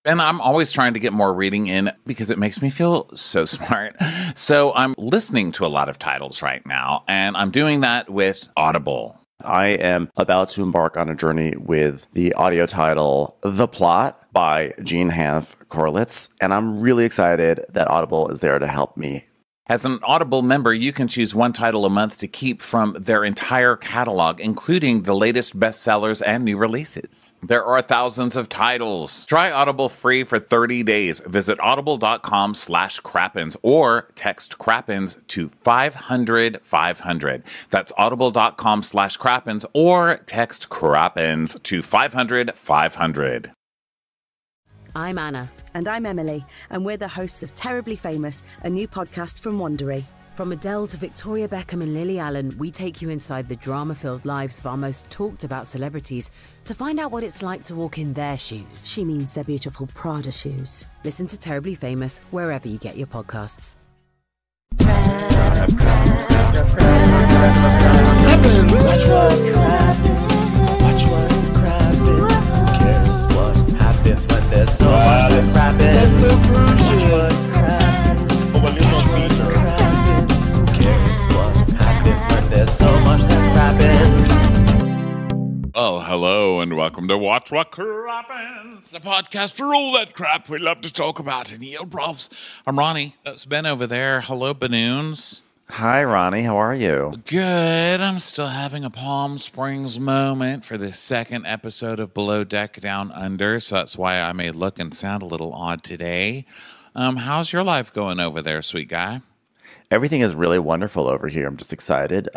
And I'm always trying to get more reading in because it makes me feel so smart. So I'm listening to a lot of titles right now, and I'm doing that with Audible. I am about to embark on a journey with the audio title The Plot by Jean Hanff Korelitz, and I'm really excited that Audible is there to help me. As an Audible member, you can choose one title a month to keep from their entire catalog, including the latest bestsellers and new releases. There are thousands of titles. Try Audible free for 30 days. Visit audible.com/crappens or text crappens to 500-500. That's audible.com/crappens or text crappens to 500-500. I'm Anna. And I'm Emily, and we're the hosts of Terribly Famous, a new podcast from Wondery. From Adele to Victoria Beckham and Lily Allen, we take you inside the drama-filled lives of our most talked-about celebrities to find out what it's like to walk in their shoes. She means their beautiful Prada shoes. Listen to Terribly Famous wherever you get your podcasts. When there's so much that happens. Watch what happens. Who cares what happens when there's so much that happens? Oh, hello, and welcome to Watch What Crappens, the podcast for all that crap we love to talk about in Yield Profs. I'm Ronnie. That's Ben over there. Hello, Banoons. Hi, Ronnie. How are you? Good. I'm still having a Palm Springs moment for the second episode of Below Deck Down Under, so that's why I may look and sound a little odd today. How's your life going over there, sweet guy? Everything is really wonderful over here. I'm just excited.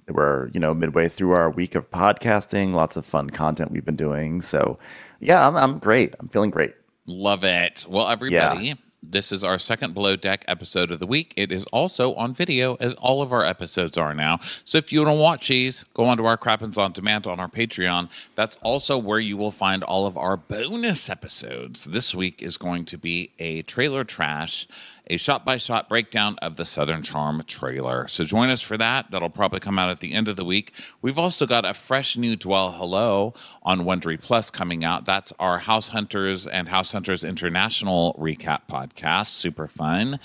We're, midway through our week of podcasting, lots of fun content we've been doing. So, yeah, I'm great. I'm feeling great. Love it. Well, everybody, This is our second Below Deck episode of the week. It is also on video, as all of our episodes are now. So if you want to watch these, go onto our Crappens On Demand on our Patreon. That's also where you will find all of our bonus episodes. This week is going to be a trailer trash, a shot-by-shot breakdown of the Southern Charm trailer. So join us for that. That'll probably come out at the end of the week. We've also got a fresh new Dwell Hello on Wondery Plus coming out. That's our House Hunters and House Hunters International recap podcast. Super fun.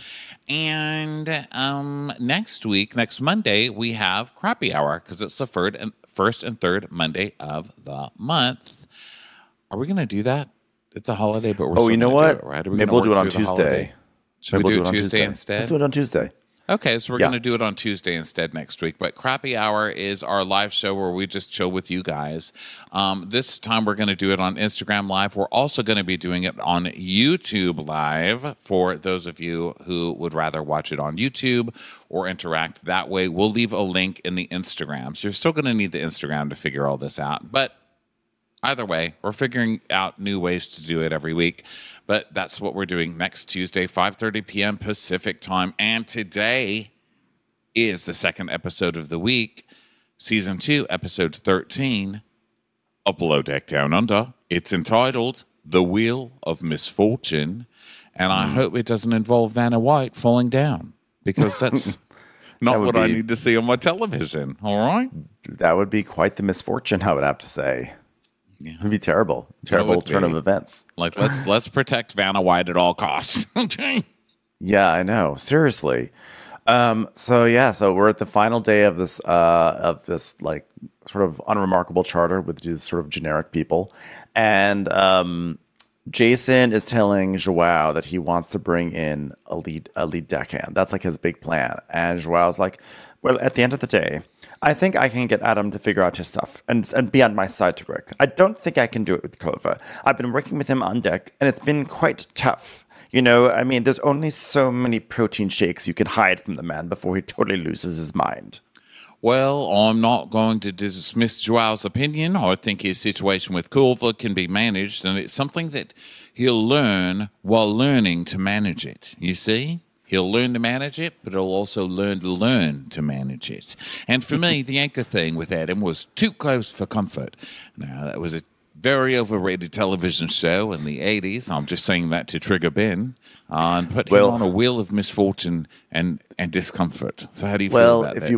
And next Monday, we have Crappie Hour because it's the first and third Monday of the month. Are we going to do that? It's a holiday, but we're you know what? Right? Maybe we'll do it on Tuesday. Should we do it Tuesday instead? Let's do it on Tuesday. Okay, so we're going to do it on Tuesday instead next week. But Crappie Hour is our live show where we just chill with you guys. This time we're going to do it on Instagram Live. We're also going to be doing it on YouTube Live for those of you who would rather watch it on YouTube or interact that way. We'll leave a link in the Instagram. So you're still going to need the Instagram to figure all this out. But either way, we're figuring out new ways to do it every week. But that's what we're doing next Tuesday, 5:30 p.m. Pacific time. And today is the second episode of the week, Season 2, Episode 13 of Below Deck Down Under. It's entitled The Wheel of Misfortune. And I hope it doesn't involve Vanna White falling down, because that's not what I need to see on my television. All right? That would be quite the misfortune, I would have to say. Yeah. It would be terrible. Terrible turn of events. Like, let's protect Vanna White at all costs. Yeah, I know. Seriously. So we're at the final day of this like sort of unremarkable charter with these sort of generic people. And Jason is telling Joao that he wants to bring in a lead deckhand. That's like his big plan. And Joao's like, well, at the end of the day, I think I can get Adam to figure out his stuff and be on my side to work. I don't think I can do it with Clover. I've been working with him on deck, and it's been quite tough. There's only so many protein shakes you can hide from the man before he totally loses his mind. Well, I'm not going to dismiss Joao's opinion. I think his situation with Culver can be managed, and it's something that he'll learn while learning to manage it. You see? He'll learn to manage it, but he'll also learn to manage it. And for me, the anchor thing with Adam was Too Close for Comfort. Now, that was a very overrated television show in the 80s. I'm just saying that to trigger Ben. And put him on a wheel of misfortune and discomfort. So how do you feel about that, Ben?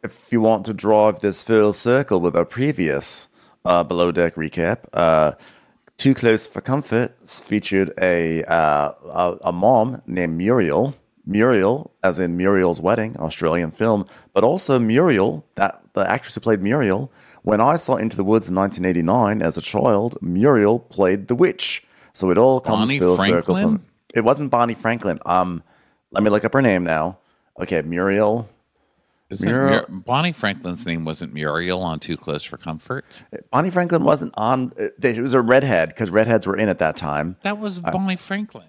If you want to draw this full circle with our previous Below Deck recap, Too Close for Comfort featured a mom named Muriel. Muriel, as in Muriel's Wedding, Australian film, but also Muriel, that the actress who played Muriel. When I saw Into the Woods in 1989 as a child, Muriel played the witch. So it all comes Bonnie full circle. Franklin? It wasn't Bonnie Franklin. Let me look up her name now. Okay, Muriel. Bonnie Franklin's name wasn't Muriel on Too Close for Comfort. Bonnie Franklin wasn't on. It was a redhead because redheads were in at that time. That was Bonnie Franklin.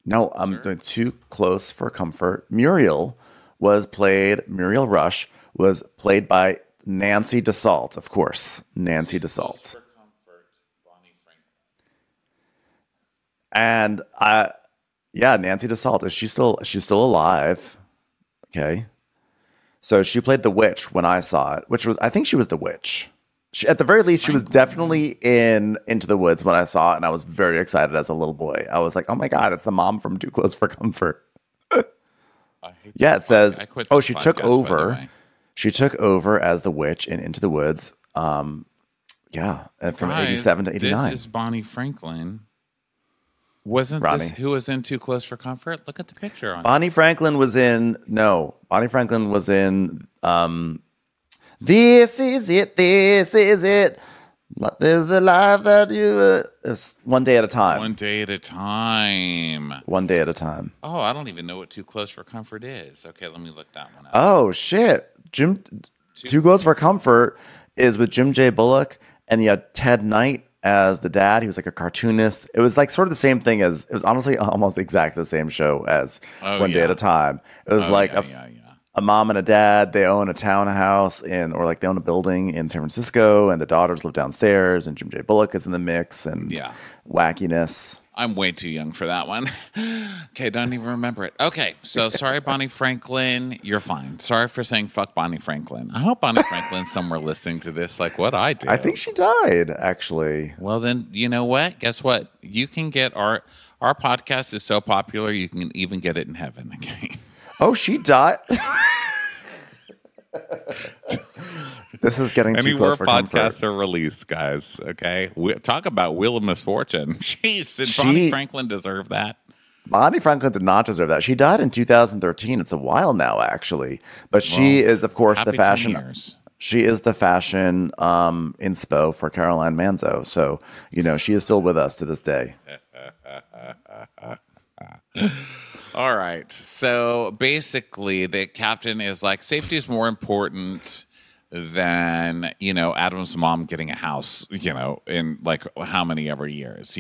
No, I'm doing Too Close for Comfort. Muriel Rush was played by Nancy DeSalt, of course. Nancy DeSalt. And Nancy DeSalt. She's still alive. Okay. So she played the witch when I saw it, I think she was the witch. At the very least, she was definitely in Into the Woods when I saw it, and I was very excited as a little boy. I was like, oh my God, it's the mom from Too Close for Comfort. Yeah, it says, she took over. She took over as the witch in Into the Woods. And from 87 to 89. This is Bonnie Franklin. Wasn't Ronnie. This who was in Too Close for Comfort? Look at the picture on Bonnie Franklin was in This Is It, This Is It. There's the life that you... It's One Day at a Time. One Day at a Time. One Day at a Time. Oh, I don't even know what Too Close for Comfort is. Okay, let me look that one up. Oh, shit. Too Close for Comfort is with Jim J. Bullock, and you had Ted Knight as the dad. He was like a cartoonist. It was like sort of the same thing as, it was honestly almost exactly the same show as One Day at a Time. It was a mom and a dad. They own a townhouse they own a building in San Francisco, and the daughters live downstairs, and Jim J. Bullock is in the mix, and wackiness. I'm way too young for that one. Okay, don't even remember it. Okay, so sorry, Bonnie Franklin. You're fine. Sorry for saying fuck Bonnie Franklin. I hope Bonnie Franklin's somewhere listening to this, like what I did. I think she died, actually. Well, then, you know what? Guess what? You can get our podcast is so popular, you can even get it in heaven. Okay. Oh, she died. This is getting too close for comfort. Anywhere podcasts are released, guys. Okay, talk about Wheel of Misfortune. Jeez, did Bonnie Franklin deserve that? Bonnie Franklin did not deserve that. She died in 2013. It's a while now, actually. But she is, of course, the fashion. She is the fashion inspo for Caroline Manzo. So she is still with us to this day. All right. So basically, the captain is like, safety is more important than, Adam's mom getting a house, in like how many ever years,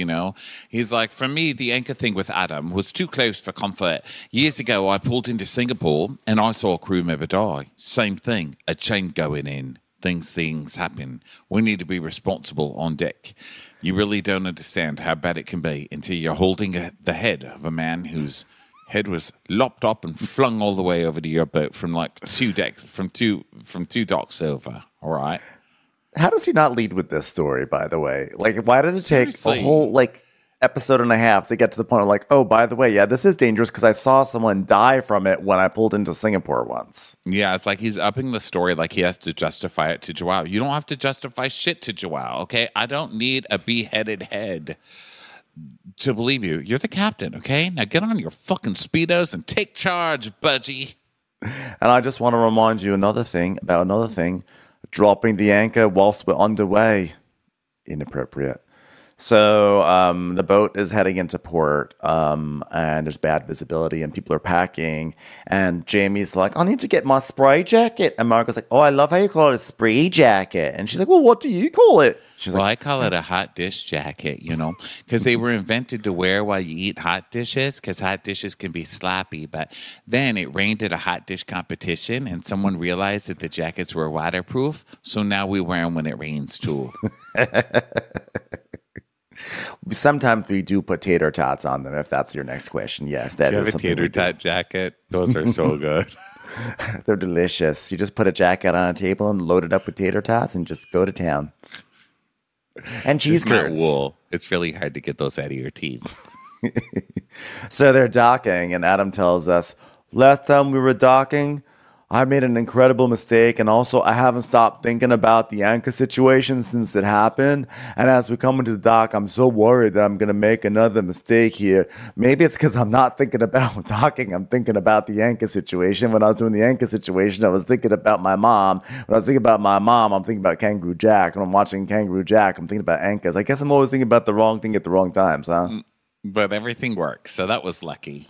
He's like, for me, the anchor thing with Adam was too close for comfort. Years ago, I pulled into Singapore and I saw a crew member die. Same thing, a chain going in. Things happen. We need to be responsible on deck. You really don't understand how bad it can be until you're holding the head of a man whose head was lopped up and flung all the way over to your boat from like two docks over. All right. How does he not lead with this story, by the way? Like, why did it take a whole episode and a half to get to the point of like, oh, by the way, yeah, this is dangerous because I saw someone die from it when I pulled into Singapore once. Yeah, it's like he's upping the story like he has to justify it to Joao. You don't have to justify shit to Joao, okay? I don't need a beheaded head to believe you. You're the captain, okay? Now get on your fucking Speedos and take charge, budgie. And I just want to remind you another thing. Dropping the anchor whilst we're underway. Inappropriate. So the boat is heading into port, and there's bad visibility, and people are packing. And Jamie's like, I need to get my spray jacket. And Margot's like, oh, I love how you call it a spray jacket. And she's like, well, what do you call it? She's I call it a hot dish jacket, because they were invented to wear while you eat hot dishes, because hot dishes can be sloppy. But then it rained at a hot dish competition, and someone realized that the jackets were waterproof. So now we wear them when it rains, too. Sometimes we do put tater tots on them, if that's your next question. Yes, that is something. Do you have a tater tot jacket? Those are so good. They're delicious. You just put a jacket on a table and load it up with tater tots and just go to town. And cheese curds. Wool. It's really hard to get those out of your teeth. So they're docking, and Adam tells us, last time we were docking, I made an incredible mistake, and also I haven't stopped thinking about the anchor situation since it happened. And as we come into the dock, I'm so worried that I'm going to make another mistake here. Maybe it's because I'm not thinking about docking. I'm thinking about the anchor situation. When I was doing the anchor situation, I was thinking about my mom. When I was thinking about my mom, I'm thinking about Kangaroo Jack. When I'm watching Kangaroo Jack, I'm thinking about anchors. I guess I'm always thinking about the wrong thing at the wrong times, huh? But everything works, so that was lucky,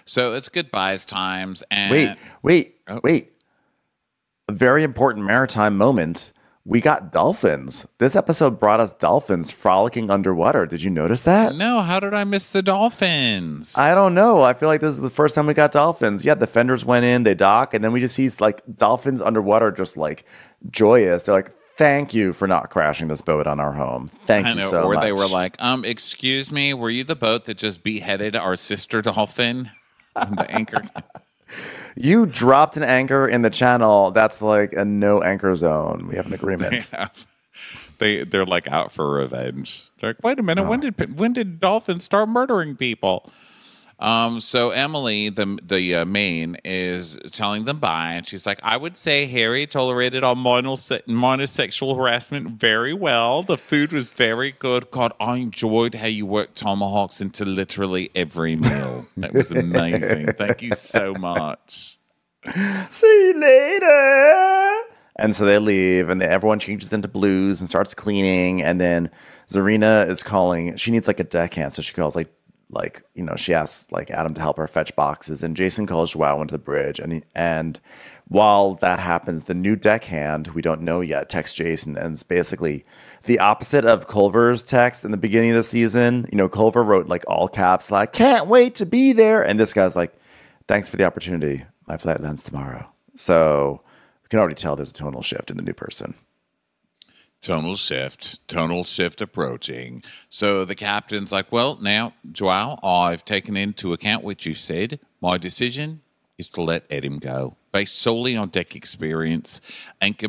So it's goodbyes times, and Wait. A very important maritime moment. We got dolphins. This episode brought us dolphins frolicking underwater. Did you notice that? No, how did I miss the dolphins? I don't know. I feel like this is the first time we got dolphins. Yeah, the fenders went in, they dock, and then we just see like dolphins underwater just like joyous. They're like, thank you for not crashing this boat on our home. Thank you so much. Or they were like, excuse me, were you the boat that just beheaded our sister dolphin? The anchor. You dropped an anchor in the channel. That's like a no anchor zone. We have an agreement. They're like out for revenge. They're like, wait a minute, when did dolphins start murdering people? So Emily, the main, is telling them bye, and she's like, I would say Harry tolerated our minor sexual harassment very well. The food was very good. God, I enjoyed how you worked tomahawks into literally every meal. That was amazing. Thank you so much. See you later. And so they leave, and everyone changes into blues and starts cleaning, and then Zarina is calling. She needs like a deckhand, so she calls she asks like Adam to help her fetch boxes, and Jason calls Joao into the bridge, and while that happens, the new deckhand, we don't know yet, texts Jason, and it's basically the opposite of Culver's text in the beginning of the season. Culver wrote like all caps, like, can't wait to be there, and this guy's like, thanks for the opportunity, my flight lands tomorrow. So we can already tell there's a tonal shift in the new person. Tonal shift approaching. So the captain's like, well, now, Joao, I've taken into account what you said. My decision is to let Adam go, based solely on deck experience. Anchor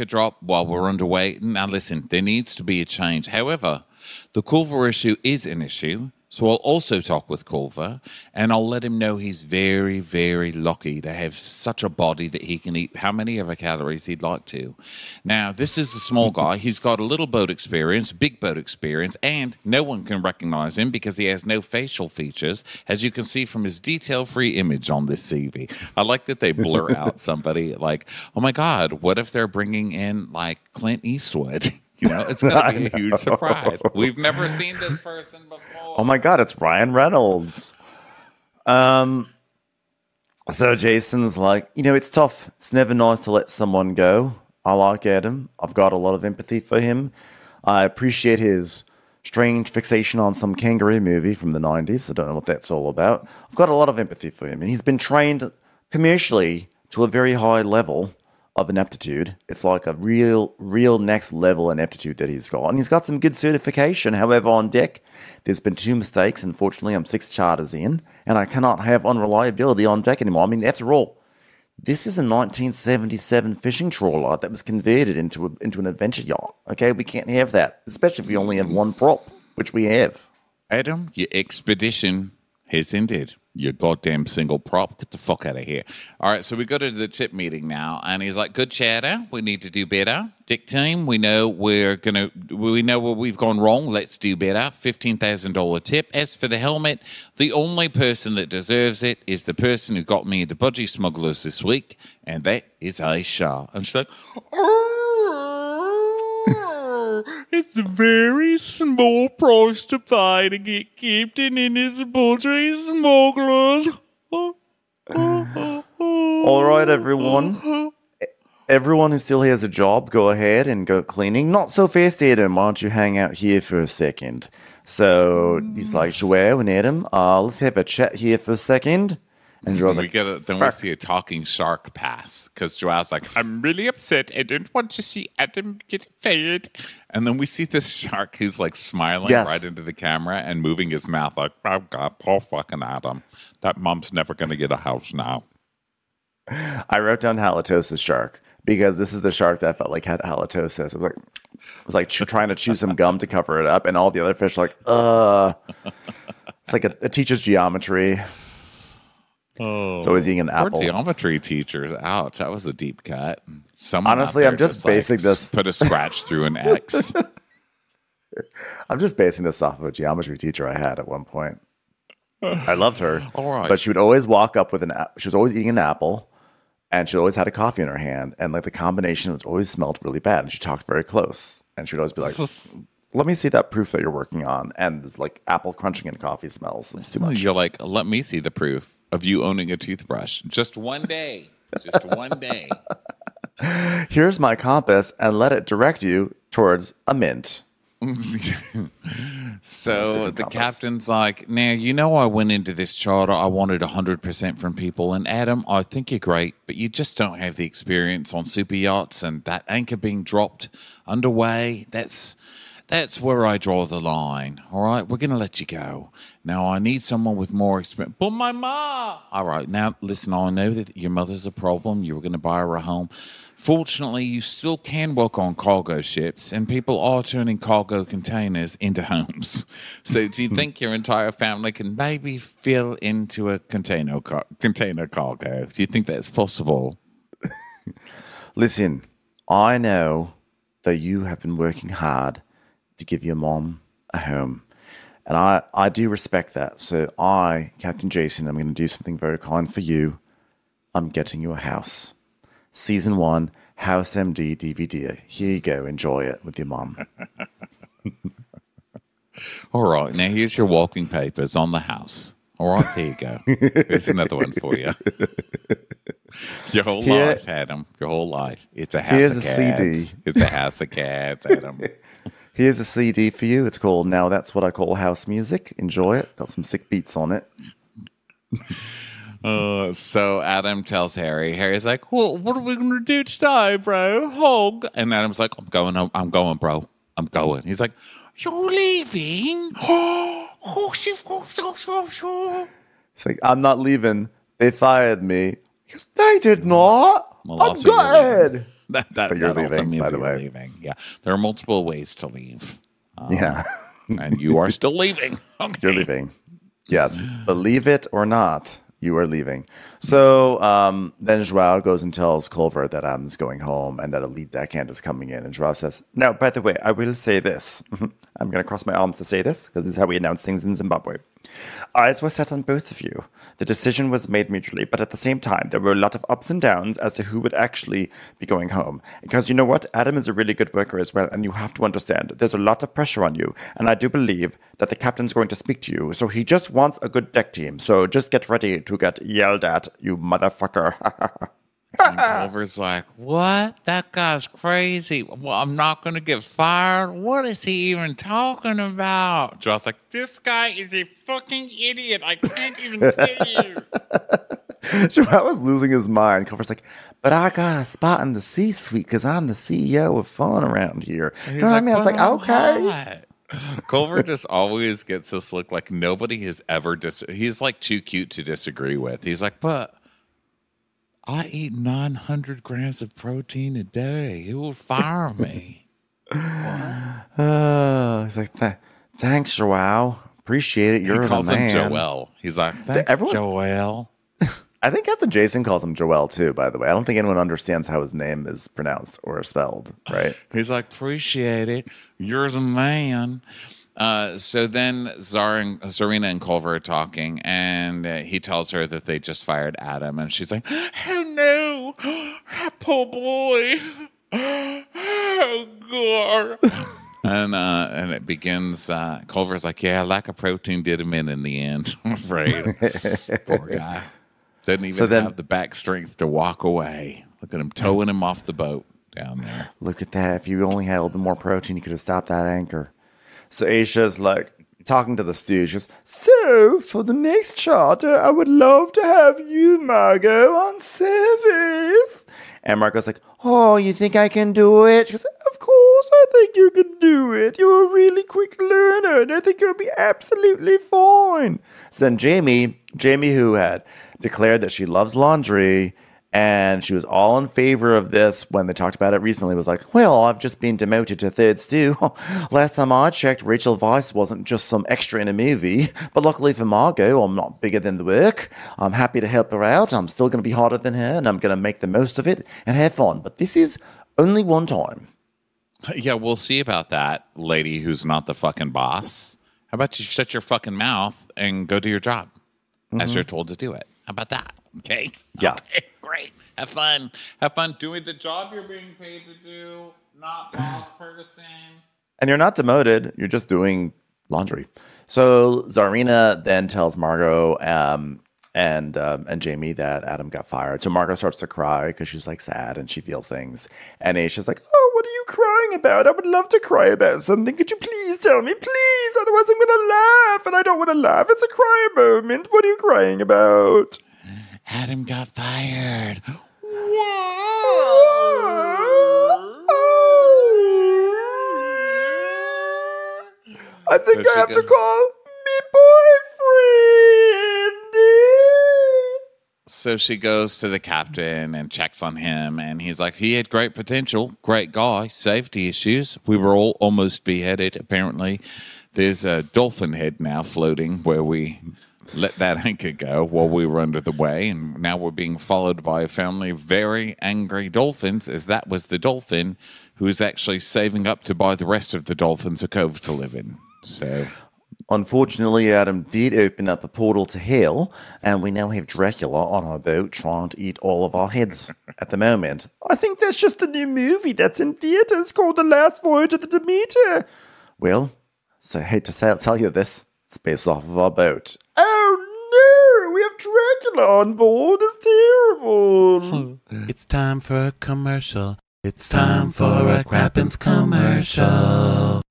drop while we're underway. Now, listen, there needs to be a change. However, the Culver issue is an issue. So I'll also talk with Culver, and I'll let him know he's very, very lucky to have such a body that he can eat how many ever calories he'd like to. Now, this is a small guy. He's got a little boat experience, big boat experience, and no one can recognize him because he has no facial features, as you can see from his detail-free image on this CV. I like that they blur out somebody like, oh my God, what if they're bringing in like Clint Eastwood? It's going to be a huge surprise. We've never seen this person before. Oh my God, it's Ryan Reynolds. So Jason's like, it's tough. It's never nice to let someone go. I like Adam. I've got a lot of empathy for him. I appreciate his strange fixation on some kangaroo movie from the 90s. I don't know what that's all about. I've got a lot of empathy for him. And he's been trained commercially to a very high level of ineptitude. It's like a real next level ineptitude that he's got. And he's got some good certification. However, on deck, there's been 2 mistakes. Unfortunately, I'm 6 charters in, and I cannot have unreliability on deck anymore. I mean, after all, this is a 1977 fishing trawler that was converted into an adventure yacht. Okay, we can't have that, especially if we only have one prop, which we have. Adam, your expedition has ended. You goddamn single prop. Get the fuck out of here. All right, so we go to the tip meeting now, and he's like, good chatter. We need to do better. Dick team, we know where we've gone wrong. Let's do better. $15,000 tip. As for the helmet, the only person that deserves it is the person who got me into budgie smugglers this week, and that is Aisha. And she's like, it's a very small price to pay to get captain in his budgie smugglers. All right, everyone. Everyone who still has a job, go ahead and go cleaning. Not so fast, Adam. Why don't you hang out here for a second? So he's like, Joao and Adam, let's have a chat here for a second. And Joao's like, we see a talking shark pass because Joao's like, I'm really upset. I don't want to see Adam get fired. And then we see this shark who's like smiling right into the camera and moving his mouth like, oh God, poor fucking Adam. That mom's never going to get a house now. I wrote down halitosis shark because this is the shark that I felt like had halitosis. I was like trying to chew some gum to cover it up, and all the other fish are like, It's like a teacher's geometry. It's always eating an Poor apple. geometry teachers. Ouch, that was a deep cut. Someone Honestly, out there I'm just basing this. Put a scratch through an X. I'm just basing this off of a geometry teacher I had at one point. I loved her. All right. But she would always walk up with she was always eating an apple, and she always had a coffee in her hand, and like the combination always smelled really bad, and she talked very close. And she would always be like, let me see that proof that you're working on. And it's like apple crunching and coffee smells. It's too much. You're like, let me see the proof of you owning a toothbrush. Just one day. Just one day. Here's my compass, and let it direct you towards a mint. So the captain's like, now, you know, I went into this charter. I wanted 100% from people. And Adam, I think you're great, but you just don't have the experience on super yachts and that anchor being dropped underway. That's where I draw the line. All right, we're going to let you go. Now, I need someone with more experience. But my mom. All right, now, listen, I know that your mother's a problem. You were going to buy her a home. Fortunately, you still can work on cargo ships, and people are turning cargo containers into homes. So do you think your entire family can maybe fill into a container cargo? Do you think that's possible? Listen, I know that you have been working hard to give your mom a home. And I do respect that. So I, Captain Jason, I'm going to do something very kind for you. I'm getting you a house. Season 1, House MD DVD. Here you go. Enjoy it with your mom. All right. Now, here's your walking papers on the house. All right. There you go. There's another one for you. Your whole life, Adam. Your whole life. It's a house Here's of a cats. CD. It's a house of cats, Adam. Here's a CD for you. It's called Now That's What I Call House Music. Enjoy it. Got some sick beats on it. So Adam tells Harry's like, well, what are we going to do today, bro? Hog. And Adam's like, I'm going, bro. I'm going. He's like, you're leaving? It's like, I'm not leaving. They fired me. He goes, they did not. Well, I'm also you're good. But you're that also leaving, means by the you're way. leaving. Yeah. There are multiple ways to leave. Yeah. And you are still leaving. Okay. You're leaving. Yes. Believe it or not, you are leaving. So then Joao goes and tells Culver that Adam's going home and that a lead deckhand is coming in. And Joao says, now, by the way, I will say this. I'm going to cross my arms to say this because this is how we announce things in Zimbabwe. Eyes were set on both of you. The decision was made mutually, but at the same time, there were a lot of ups and downs as to who would actually be going home. Because you know what? Adam is a really good worker as well, and you have to understand, there's a lot of pressure on you, and I do believe that the captain's going to speak to you, so he just wants a good deck team, so just get ready to get yelled at, you motherfucker. And Culver's like, what? That guy's crazy. Well, I'm not going to get fired. What is he even talking about? Joel's like, this guy is a fucking idiot. I can't even tell you. Joao was losing his mind. Culver's like, but I got a spot in the C-suite because I'm the CEO of fun around here. You know what I mean? I was like, okay. Culver just always gets this look like nobody has ever he's like too cute to disagree with. He's like, but I eat 900 grams of protein a day. He will fire me. He's like, thanks, Joao. Appreciate it. You're He calls the man. him Joel. He's like, thanks, Joel. I think Captain Jason calls him Joel too, by the way. I don't think anyone understands how his name is pronounced or spelled, right? He's like, appreciate it. You're the man. So then Zarina and Culver are talking, and he tells her that they just fired Adam, and she's like, oh no, that poor boy. Oh, God. And it begins, Culver's like, yeah, lack of protein did him in the end, I'm afraid. Poor guy. Doesn't even have the back strength to walk away. Look at him towing him off the boat down there. Look at that. If you only had a little bit more protein, you could have stopped that anchor. So Aisha's like talking to the stew. She goes, so for the next charter, I would love to have you, Margot, on service. And Margot's like, oh, you think I can do it? She goes, of course I think you can do it. You're a really quick learner, and I think you'll be absolutely fine. So then Jamie, who had declared that she loves laundry And she was all in favor of this when they talked about it recently. It was like, well, I've just been demoted to third stew. Last time I checked, Rachel Weisz wasn't just some extra in a movie. But luckily for Margot, I'm not bigger than the work. I'm happy to help her out. I'm still going to be harder than her, and I'm going to make the most of it and have fun. But this is only one time. Yeah, we'll see about that, lady who's not the fucking boss. How about you shut your fucking mouth and go do your job as you're told to do it? How about that? Okay? Yeah. Okay, great. Have fun. Have fun doing the job you're being paid to do, not boss person. And you're not demoted. You're just doing laundry. So Zarina then tells Margot and Jamie that Adam got fired. So Margot starts to cry because she's like sad and she feels things. And Aisha's like, oh, what are you crying about? I would love to cry about something. Could you please tell me, please? Otherwise I'm going to laugh, and I don't want to laugh. It's a cry moment. What are you crying about? Adam got fired. I think I have to call me boyfriend. So she goes to the captain and checks on him, and he's like, he had great potential, great guy, safety issues. We were all almost beheaded. Apparently, there's a dolphin head now floating where we let that anchor go while we were under the way, and now we're being followed by a family of very angry dolphins, as that was the dolphin who is actually saving up to buy the rest of the dolphins a cove to live in. So, unfortunately, Adam did open up a portal to hell, and we now have Dracula on our boat trying to eat all of our heads at the moment. I think that's just the new movie that's in theaters called The Last Voyage of the Demeter. Well, so I hate to tell you this. It's based off of our boat. Oh no! We have Dracula on board. It's terrible. it's time for a commercial. It's time for a Crappins commercial.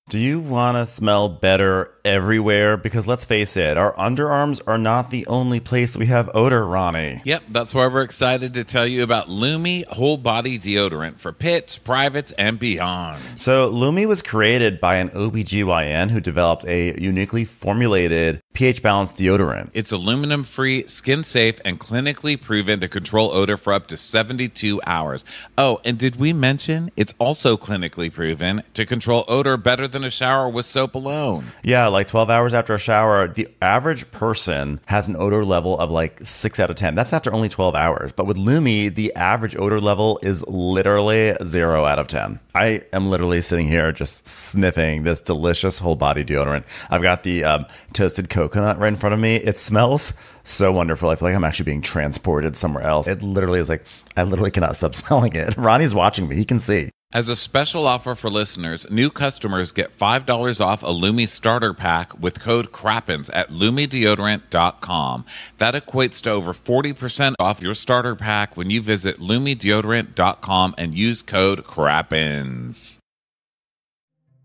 Do you want to smell better everywhere? Because let's face it, our underarms are not the only place we have odor, Ronnie. Yep, that's why we're excited to tell you about Lumi Whole Body Deodorant for pits, privates, and beyond. So Lumi was created by an OBGYN who developed a uniquely formulated pH-balanced deodorant. It's aluminum-free, skin-safe, and clinically proven to control odor for up to 72 hours. Oh, and did we mention it's also clinically proven to control odor better than a shower with soap alone? Yeah, like 12 hours after a shower, the average person has an odor level of like 6 out of 10. That's after only 12 hours. But with Lumi, the average odor level is literally 0 out of 10. I am literally sitting here just sniffing this delicious whole body deodorant. I've got the toasted coconut right in front of me. It smells so wonderful. I feel like I'm actually being transported somewhere else. It literally is like, I literally cannot stop smelling it. Ronnie's watching me. He can see. As a special offer for listeners, new customers get $5 off a Lumi starter pack with code CRAPPINS at LumiDeodorant.com. That equates to over 40% off your starter pack when you visit LumiDeodorant.com and use code CRAPPINS.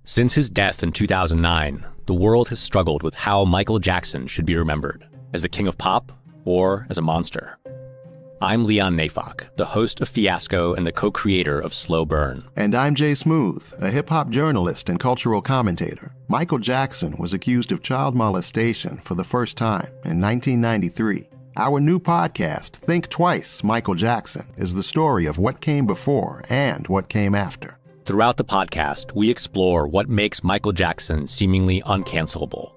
Since his death in 2009, the world has struggled with how Michael Jackson should be remembered, as the king of pop or as a monster. I'm Leon Nafok, the host of Fiasco and the co-creator of Slow Burn. And I'm Jay Smooth, a hip-hop journalist and cultural commentator. Michael Jackson was accused of child molestation for the first time in 1993. Our new podcast, Think Twice, Michael Jackson, is the story of what came before and what came after. Throughout the podcast, we explore what makes Michael Jackson seemingly uncancelable.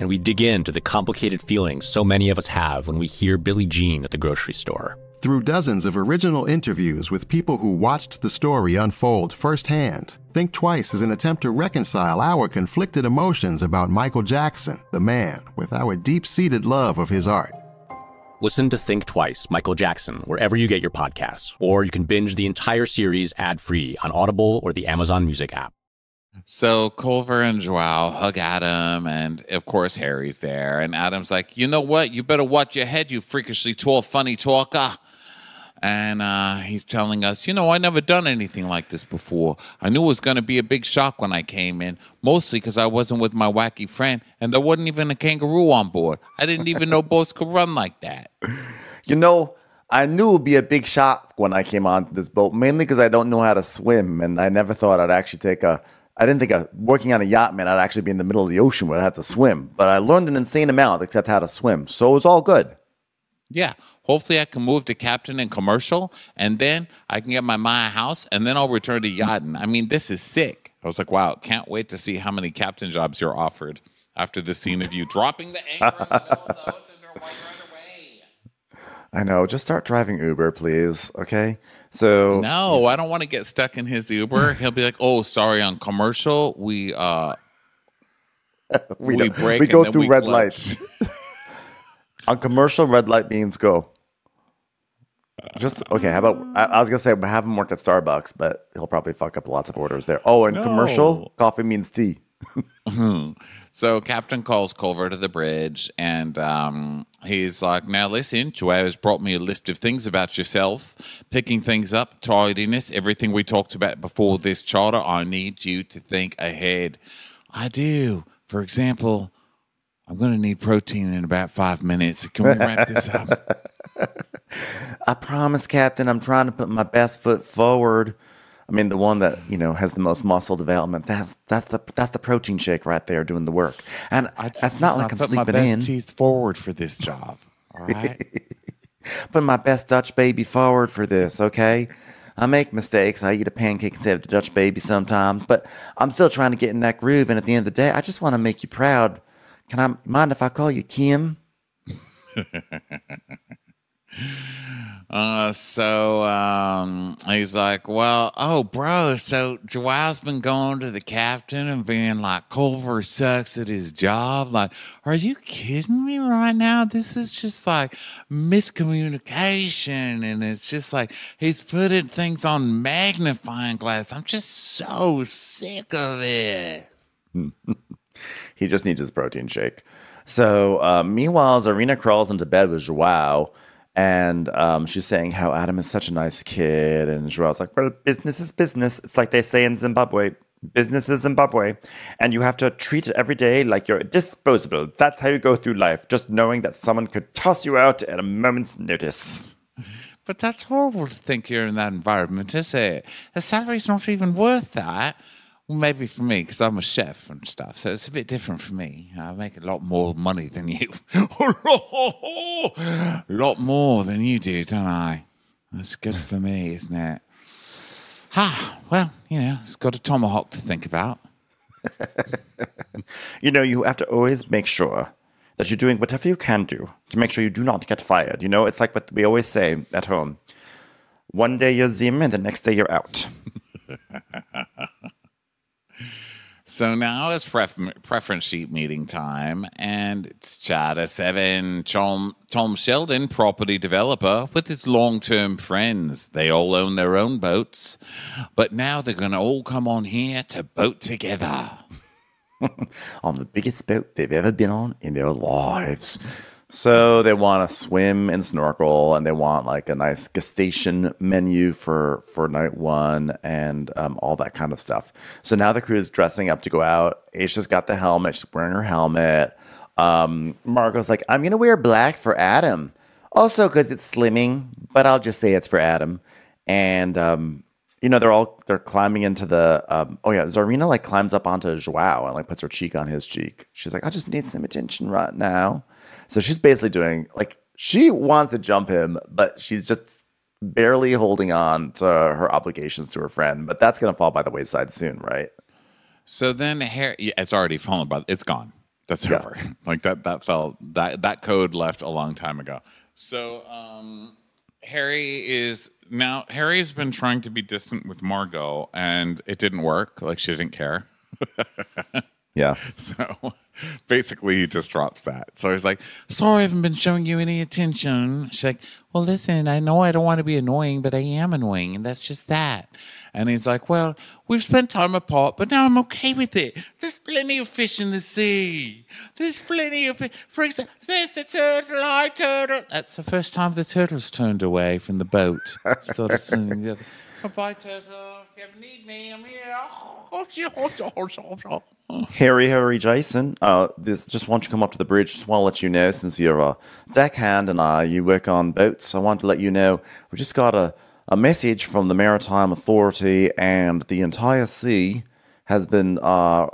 And we dig into the complicated feelings so many of us have when we hear Billie Jean at the grocery store. Through dozens of original interviews with people who watched the story unfold firsthand, Think Twice is an attempt to reconcile our conflicted emotions about Michael Jackson, the man, with our deep-seated love of his art. Listen to Think Twice, Michael Jackson, wherever you get your podcasts, or you can binge the entire series ad-free on Audible or the Amazon Music app. So Culver and Joao hug Adam, and of course Harry's there. And Adam's like, you know what? You better watch your head, you freakishly tall, funny talker. And he's telling us, you know, I never done anything like this before. I knew it was going to be a big shock when I came in, mostly because I wasn't with my wacky friend, and there wasn't even a kangaroo on board. I didn't even know boats could run like that. You know, I knew it would be a big shock when I came on this boat, mainly because I don't know how to swim, and I never thought I'd actually I didn't think working on a yacht meant I'd actually be in the middle of the ocean where I'd have to swim. But I learned an insane amount except how to swim. So it was all good. Yeah. Hopefully I can move to captain in commercial, and then I can get my Maya house, and then I'll return to yachting. I mean, this is sick. I was like, wow, can't wait to see how many captain jobs you're offered after the scene of you dropping the anchor in the middle of the ocean right away. I know. Just start driving Uber, please. Okay. So No, I don't want to get stuck in his Uber. He'll be like, "Oh, sorry, on commercial, we break. we go and then through we red clutch." lights. On commercial, red light means go. Just okay. How about I was gonna say have him work at Starbucks, but he'll probably fuck up lots of orders there. Oh, and commercial coffee means tea. So Captain calls Culver to the bridge, and he's like, "Now listen, Joanne's brought me a list of things about yourself, picking things up, tidiness, everything we talked about before this charter. I need you to think ahead." I do. For example, I'm going to need protein in about 5 minutes. Can we wrap this up? I promise, Captain. I'm trying to put my best foot forward. I mean, the one that has the most muscle development. That's the protein shake right there doing the work. And that's not like I'm put my sleeping in. best teeth forward for this job. All right. Put my best Dutch baby forward for this. Okay. I make mistakes. I eat a pancake instead of the Dutch baby sometimes, but I'm still trying to get in that groove. And at the end of the day, I just want to make you proud. Can I mind if I call you Kim? He's like, well, oh, bro, so Joelle's been going to the captain and being like, Culver sucks at his job. Like, are you kidding me right now? This is just like miscommunication. And it's just like he's putting things on magnifying glass. I'm just so sick of it. He just needs his protein shake. So meanwhile, Zarina crawls into bed with Joao. And she's saying how Adam is such a nice kid. And Joel's like, well, business is business. It's like they say in Zimbabwe. Business is Zimbabwe. And you have to treat it every day like you're disposable. That's how you go through life, just knowing that someone could toss you out at a moment's notice. But that's horrible to think you're in that environment, is it? The salary's not even worth that. Well, maybe for me, because I'm a chef and stuff, so it's a bit different for me. I make a lot more money than you. A lot more than you do, don't I? That's good for me, isn't it? Well, it's got a tomahawk to think about. You have to always make sure that you're doing whatever you can do to make sure you do not get fired. It's like what we always say at home. One day you're Zim and the next day you're out. So now it's preference sheet meeting time, and it's Charter 7, Tom Sheldon, property developer, with his long-term friends. They all own their own boats, but now they're going to all come on here to boat together. On the biggest boat they've ever been on in their lives. So they want to swim and snorkel, and they want like a nice gustation menu for night one and all that kind of stuff. So now the crew is dressing up to go out. Aisha's got the helmet. She's wearing her helmet. Margot's like, I'm going to wear black for Adam. Also because it's slimming, but I'll just say it's for Adam. And, they're climbing into the, Zarina like climbs up onto Joao and like puts her cheek on his cheek. She's like, I just need some attention right now. So she's basically doing, like, she wants to jump him, but she's just barely holding on to her obligations to her friend. But that's going to fall by the wayside soon, right? So then it's already fallen by, it's gone. That's over. Like that code left a long time ago. So Harry's been trying to be distant with Margot, and it didn't work. Like, she didn't care. Yeah. So basically he just drops that. So he's like, sorry, I haven't been showing you any attention. She's like, well, listen, I know I don't want to be annoying, but I am annoying, and that's just that. And he's like, well, we've spent time apart, but now I'm okay with it. There's plenty of fish in the sea. There's plenty of fish. For example, there's the turtle. Hi, turtle. That's the first time the turtle's turned away from the boat. Sort of swimming the other. Goodbye, turtle. If you ever need me, I'm here. Harry, Jason. Just want you to come up to the bridge. Just want to let you know, since you're a deckhand and you work on boats, I want to let you know we just got a message from the Maritime Authority, and the entire sea has been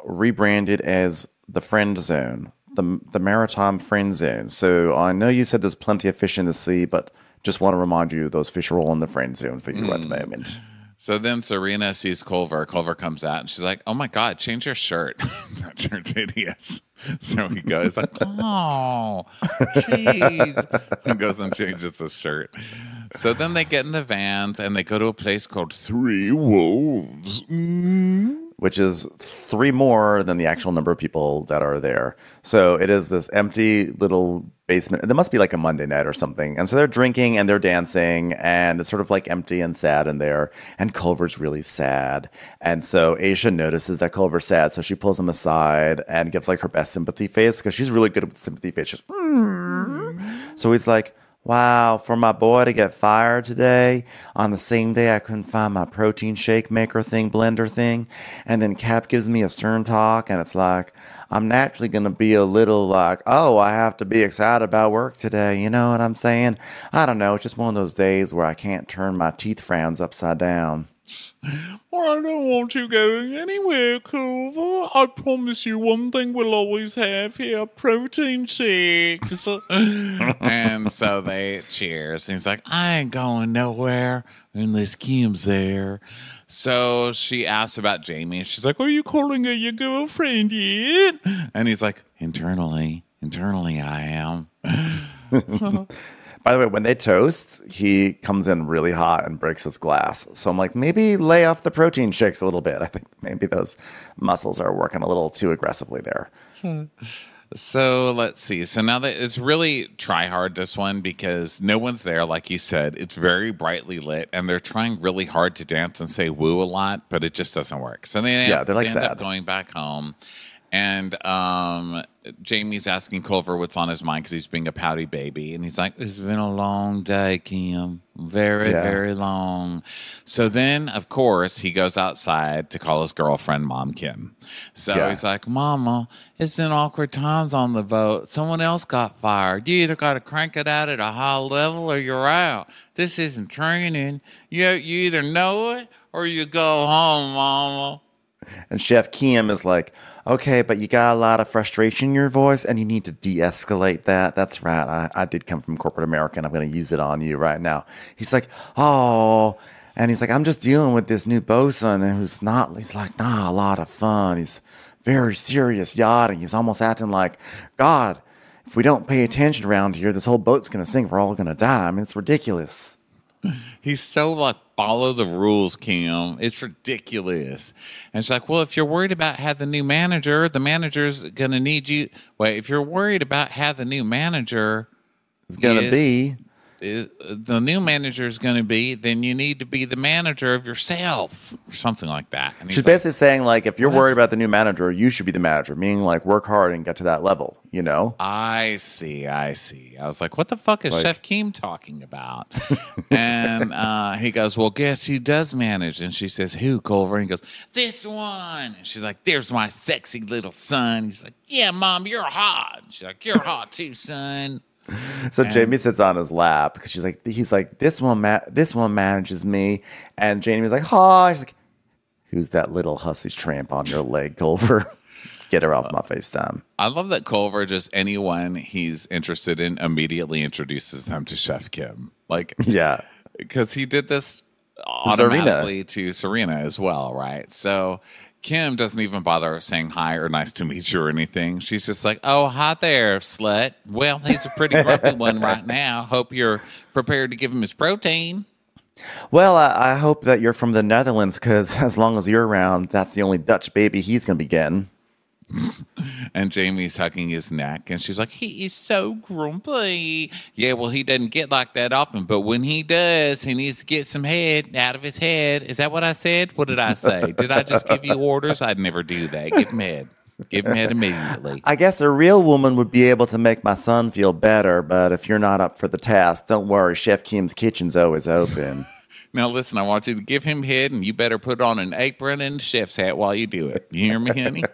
rebranded as the Friend Zone. the maritime friend zone. So I know you said there's plenty of fish in the sea, but just want to remind you those fish are all in the friend zone for you at the moment. So then Serena sees Culver. Culver comes out and she's like, "Oh my God, change your shirt." That shirt's hideous. So he goes like, "Oh, jeez." He goes and changes his shirt. So then they get in the vans and they go to a place called Three Wolves. Which is 3 more than the actual number of people that are there. So it is this empty little basement. There must be like a Monday night or something. And so they're drinking and they're dancing and it's sort of like empty and sad in there. And Culver's really sad. And so Aisha notices that Culver's sad. So she pulls him aside and gives like her best sympathy face because she's really good with sympathy face. She's, So he's like, wow, for my boy to get fired today on the same day I couldn't find my protein shake maker thing, blender thing. And then Cap gives me a stern talk and it's like, I'm naturally going to be a little like, oh, I have to be excited about work today. You know what I'm saying? I don't know. It's just one of those days where I can't turn my teeth frowns upside down. Well, I don't want you going anywhere, Culver. I promise you one thing we'll always have here, protein shakes. And so they cheers. And he's like, I ain't going nowhere unless Kim's there. So she asks about Jamie. She's like, are you calling her your girlfriend yet? And he's like, internally I am. By the way, when they toast, he comes in really hot and breaks his glass. So I'm like, maybe lay off the protein shakes a little bit. I think maybe those muscles are working a little too aggressively there. So let's see. So now that it's really try hard, this one, because no one's there, like you said. It's very brightly lit, and they're trying really hard to dance and say woo a lot, but it just doesn't work. So they end up going back home. And Jamie's asking Culver what's on his mind because he's being a pouty baby. And he's like, it's been a long day, Kim. Very long. So then, of course, he goes outside to call his girlfriend, Mom Kim. So he's like, Mama, it's been awkward times on the boat. Someone else got fired. You either got to crank it out at a high level or you're out. This isn't training. You either know it or you go home, Mama. And Chef Kim is like, okay, but you got a lot of frustration in your voice and you need to de-escalate that. That's right. I did come from corporate America and I'm going to use it on you right now. He's like, oh, and he's like, I'm just dealing with this new bosun and he's like, a lot of fun. He's very serious yachting. He's almost acting like, God, if we don't pay attention around here, this whole boat's going to sink. We're all going to die. I mean, it's ridiculous. He's so like, follow the rules, Kim. It's ridiculous. And she's like, well, if you're worried about how the manager's going to need you. Wait, if you're worried about how the new manager is going to be, the new manager is going to be, then you need to be the manager of yourself or something like that. And she's basically saying, like, if you're worried about the new manager, you should be the manager, meaning like work hard and get to that level, you know? I see. I was like, what the fuck is Chef Kim talking about? And he goes, well, guess who does manage? And she says, who, Culver? And he goes, this one. And she's like, there's my sexy little son. He's like, yeah, Mom, you're hot. And she's like, you're hot too, son. So Jamie sits on his lap because he's like, this one manages me, and Jamie's like, hi. She's like, who's that little hussy tramp on your leg, Culver? Get her off my FaceTime. I love that Culver, just anyone he's interested in, immediately introduces them to Chef Kim. Like, yeah, because he did this automatically to Serena as well, right? So Kim doesn't even bother saying hi or nice to meet you or anything. She's just like, oh, hi there, slut. Well, he's a pretty grumpy one right now. Hope you're prepared to give him his protein. Well, I hope that you're from the Netherlands because as long as you're around, that's the only Dutch baby he's going to be getting. And Jamie's hugging his neck, and she's like, he is so grumpy. Yeah, well, he doesn't get like that often, but when he does, he needs to get some head out of his head. Is that what I said? What did I say? Did I just give you orders? I'd never do that. Give him head. Give him head immediately. I guess a real woman would be able to make my son feel better, but if you're not up for the task, don't worry. Chef Kim's kitchen's always open. Now, listen, I want you to give him head, and you better put on an apron and a chef's hat while you do it. You hear me, honey?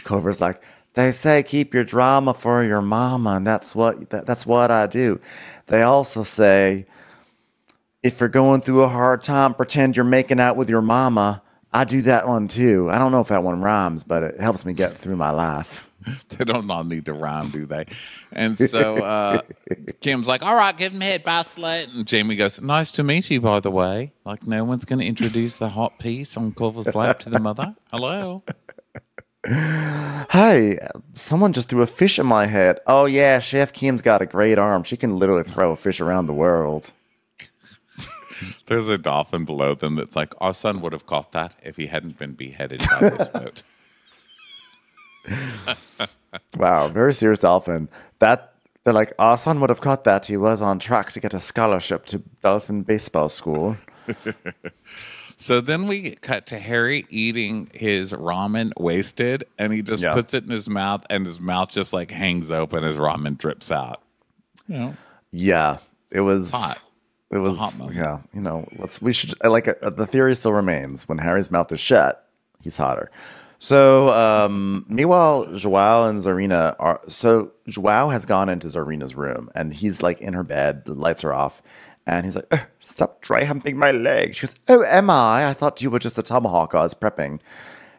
Culver's like, they say keep your drama for your mama, and that's what I do. They also say if you're going through a hard time, pretend you're making out with your mama. I do that one too. I don't know if that one rhymes, but it helps me get through my life. They don't all need to rhyme, do they? And so Kim's like, all right, give him head, bye, slut. And Jamie goes, nice to meet you, by the way. Like, no one's going to introduce the hot piece on Culver's lap to the mother. Hello. Hey, someone just threw a fish in my head. Oh, yeah, Chef Kim's got a great arm. She can literally throw a fish around the world. There's a dolphin below them that's like, our son would have caught that if he hadn't been beheaded by this boat. Wow, very serious dolphin. They're like, our son would have caught that. He was on track to get a scholarship to dolphin baseball school. So then we cut to Harry eating his ramen wasted, and he just puts it in his mouth, and his mouth just like hangs open as ramen drips out. You know? Yeah, it was hot. It was yeah. You know, the theory still remains. When Harry's mouth is shut, he's hotter. So, meanwhile, Joao and Zarina Joao has gone into Zarina's room, and he's like in her bed, the lights are off, and he's like, stop dry humping my leg. She goes, oh, am I? I thought you were just a tomahawk I was prepping.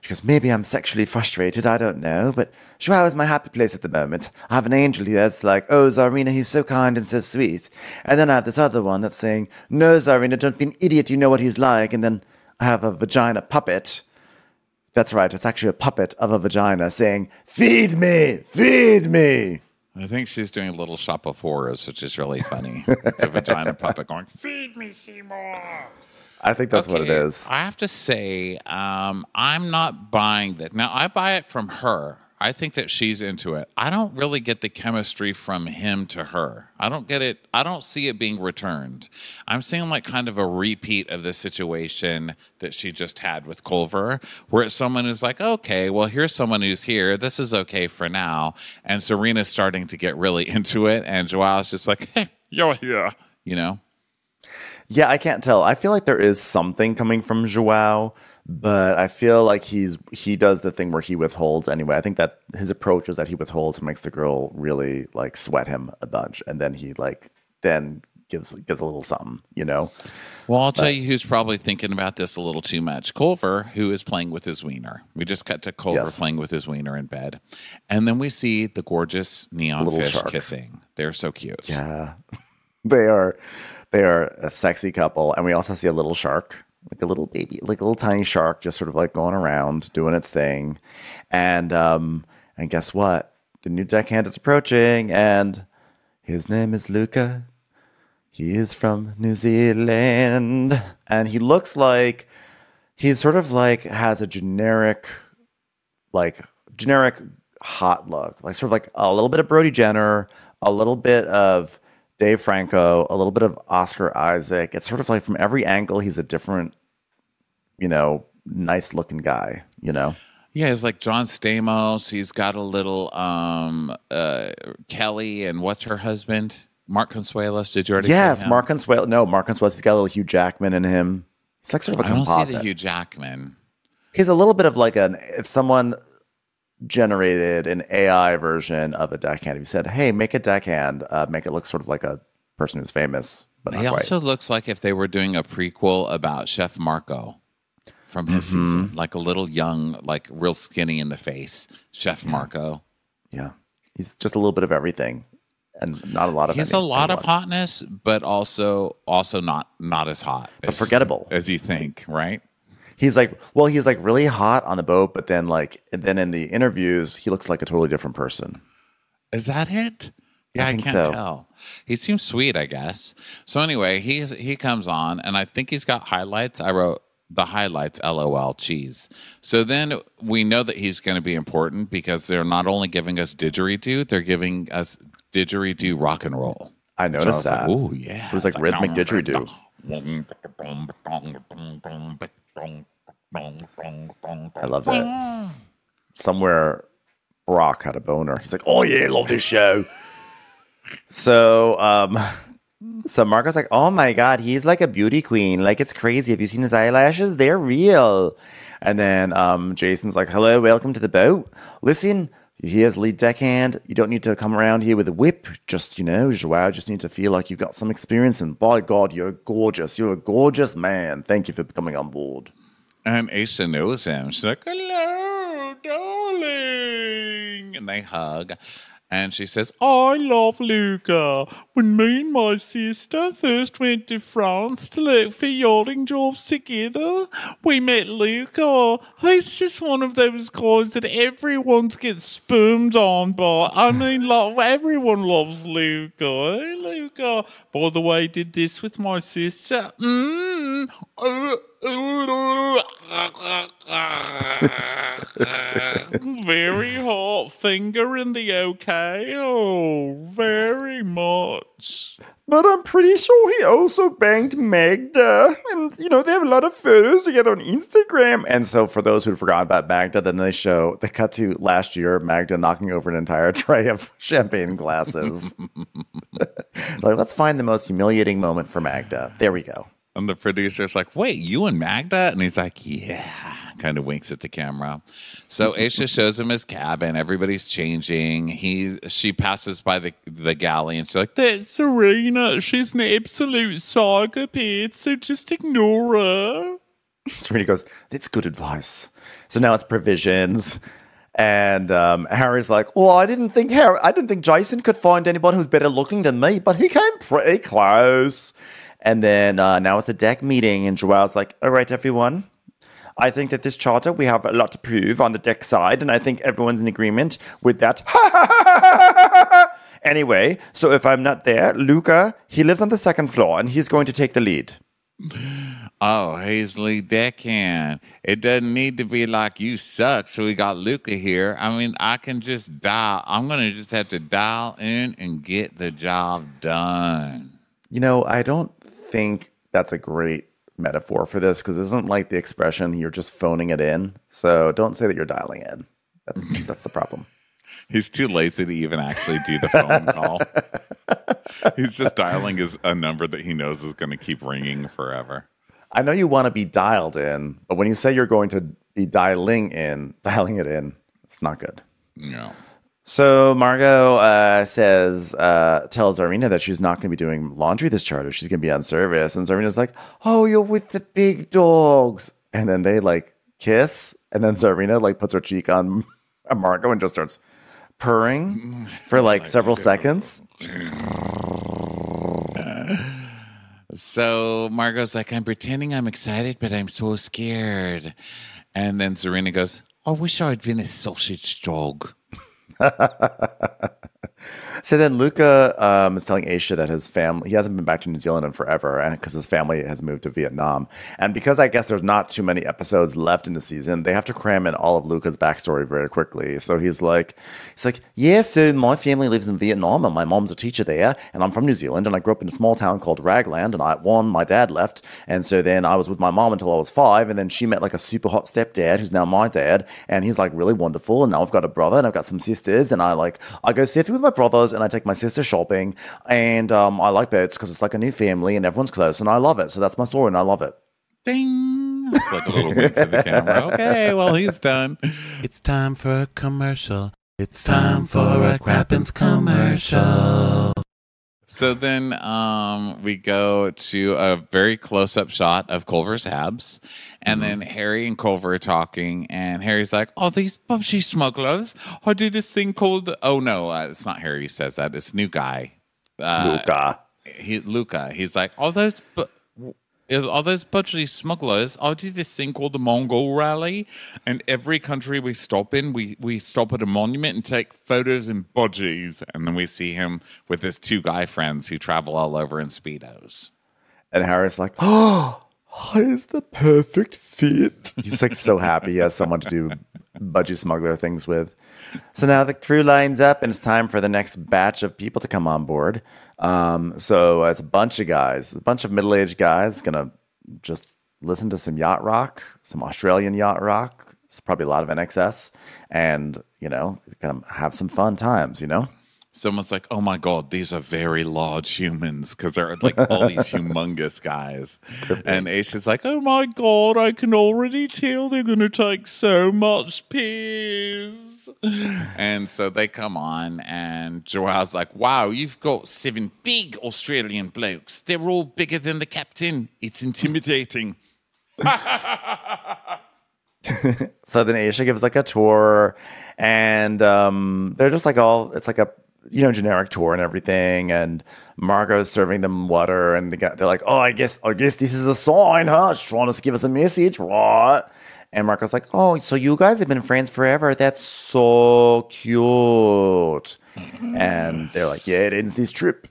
She goes, maybe I'm sexually frustrated, I don't know, but Joao is my happy place at the moment. I have an angel here that's like, oh, Zarina, he's so kind and so sweet. And then I have this other one that's saying, no, Zarina, don't be an idiot, you know what he's like. And then I have a vagina puppet. That's right, it's actually a puppet of a vagina saying, feed me, feed me. I think she's doing a little shop of horrors, which is really funny. The vagina puppet going, feed me, Seymour. I think that's what it is. I have to say, I'm not buying that. Now, I buy it from her. I think that she's into it. I don't really get the chemistry from him to her. I don't get it. I don't see it being returned. I'm seeing like kind of a repeat of the situation that she just had with Culver, where it's someone who's like, okay, well, here's someone who's here. This is okay for now. And Serena's starting to get really into it. And Joao's just like, hey, you're here, you know? Yeah, I can't tell. I feel like there is something coming from Joao, but I feel like he does the thing where he withholds anyway. I think that his approach is that he withholds and makes the girl really like sweat him a bunch, and then he then gives a little something, you know. Well, I'll tell you who's probably thinking about this a little too much. Culver, who is playing with his wiener. We just cut to Culver playing with his wiener in bed, and then we see the gorgeous neon little fish shark kissing. They're so cute. Yeah, they are. They are a sexy couple, and we also see a little shark, like a little baby, like a little tiny shark, just sort of like going around doing its thing. And guess what? The new deckhand is approaching, and his name is Luca. He is from New Zealand, and he looks like he's sort of like has a generic hot look, like sort of like a little bit of Brody Jenner, a little bit of Dave Franco, a little bit of Oscar Isaac. It's sort of like from every angle, he's a different, you know, nice looking guy, you know? Yeah, he's like John Stamos. He's got a little Kelly, and what's her husband? Mark Consuelos. Did you already say him? Mark Consuelos. No, Mark Consuelos. He's got a little Hugh Jackman in him. He's like sort of a composite. I don't see the Hugh Jackman. He's a little bit of like if someone generated an AI version of a deckhand. If you said, hey, make a deckhand, make it look sort of like a person who's famous, but not he quite. Also looks like if they were doing a prequel about Chef Marco from his season, like a little young, like real skinny in the face, Chef Marco. Yeah. He's just a little bit of everything and not a lot of He's a lot of hotness, but also not as hot. But forgettable. As you think, right? He's like really hot on the boat, but then in the interviews, he looks like a totally different person. Is that it? Yeah, I can't tell. He seems sweet, I guess. So anyway, he comes on, and I think he's got highlights. I wrote the highlights, LOL, cheese. So then we know that he's going to be important because they're not only giving us didgeridoo, they're giving us didgeridoo rock and roll. I noticed that. Oh, yeah. It was like rhythmic didgeridoo. I love that. Somewhere Brock had a boner. He's like, oh yeah, love this show. So Marco's like, oh my God, he's like a beauty queen. Like, it's crazy. Have you seen his eyelashes? They're real. And then Jason's like, hello, welcome to the boat. Listen, here's lead deckhand. You don't need to come around here with a whip. Just, Joao, just need to feel like you've got some experience. And by God, you're gorgeous. You're a gorgeous man. Thank you for coming on board. And Aisha knows him. She's like, hello, darling. and they hug. And she says, I love Luca. When me and my sister first went to France to look for yachting jobs together, we met Luca. He's just one of those guys that everyone gets spermed on by. I mean, like, everyone loves Luca. Hey, Luca. By the way, I did this with my sister. Very hot finger in the okay. Oh, very much. But I'm pretty sure he also banged Magda. And, they have a lot of photos together on Instagram. And so for those who forgot about Magda, then they cut to last year, Magda knocking over an entire tray of champagne glasses. Like, let's find the most humiliating moment for Magda. There we go. And the producer's like, wait, you and Magda? And he's like, yeah. Kind of winks at the camera. So Aisha shows him his cabin. Everybody's changing. She passes by the galley and she's like, that's Serena. She's an absolute psychopath, so just ignore her. Serena goes, that's good advice. So now it's provisions. And Harry's like, well, I didn't think Jason could find anyone who's better looking than me, but he came pretty close. And then now it's a deck meeting, and Joelle's like, all right, everyone. I think that this charter, we have a lot to prove on the deck side, and I think everyone's in agreement with that. Anyway, so if I'm not there, Luca, he lives on the second floor, and he's going to take the lead. Oh, he's lead deckhand. It doesn't need to be like you suck, so we got Luca here. I mean, I can just dial. I'm going to just have to dial in and get the job done. I don't think that's a great metaphor for this, because isn't like the expression you're just phoning it in? So don't say that you're dialing in. That's the problem. He's too lazy to even actually do the phone call. He's just dialing a number that he knows is going to keep ringing forever. I know you want to be dialed in, but when you say you're going to be dialing it in, it's not good. No. So Margot tells Zarina that she's not going to be doing laundry this charter. She's going to be on service. And Zarina's like, oh, you're with the big dogs. And then they kiss. And then Zarina puts her cheek on Margot and just starts purring for several seconds. So Margot's like, I'm pretending I'm excited, but I'm so scared. And then Zarina goes, I wish I'd been a sausage dog. So then Luca is telling Aisha that his family, he hasn't been back to New Zealand in forever, and because his family has moved to Vietnam. And because I guess there's not too many episodes left in the season, they have to cram in all of Luca's backstory very quickly. So he's like, yeah, so my family lives in Vietnam, and my mom's a teacher there, and I'm from New Zealand, and I grew up in a small town called Ragland, and my dad left, and so then I was with my mom until I was 5, and then she met a super hot stepdad who's now my dad, and he's really wonderful, and now I've got a brother, and I've got some sisters, and I go surfing with my brothers, and I take my sister shopping, and I like boats because it's like a new family and everyone's close, and I love it. So that's my story, and I love it. Ding! It's like a little wink to the camera. Okay, well, he's done. It's time for a commercial. It's time for a Crappins commercial. So then we go to a very close-up shot of Culver's abs, and then Harry and Culver are talking, and Harry's like, oh, these buffy smugglers, I do this thing called, oh, no, it's not Harry who says that, it's new guy. Luca. Luca. He's like, all those budgie smugglers, I do this thing called the Mongol Rally, and every country we stop in, we stop at a monument and take photos in budgies, and then we see him with his 2 guy friends who travel all over in Speedos. And Harry's like, oh, he's the perfect fit. He's so happy he has someone to do budgie smuggler things with. So now the crew lines up, and it's time for the next batch of people to come on board. So it's a bunch of guys, a bunch of middle-aged guys, gonna just listen to some yacht rock, some Australian yacht rock. It's probably a lot of NXS, and gonna have some fun times. Someone's like, oh my God, these are very large humans, because they're all these humongous guys. And Aisha's like, oh my God, I can already tell they're going to take so much piss. And so they come on, and Joelle's like, wow, you've got 7 big Australian blokes. They're all bigger than the captain. It's intimidating. So then Aisha gives like a tour, and they're just like it's like a generic tour and everything. And Margot's serving them water, and they're like, oh, I guess this is a sign, huh? She's trying to give us a message, right? And Margot's like, oh, so you guys have been friends forever? That's so cute. And they're like, yeah, it ends this trip.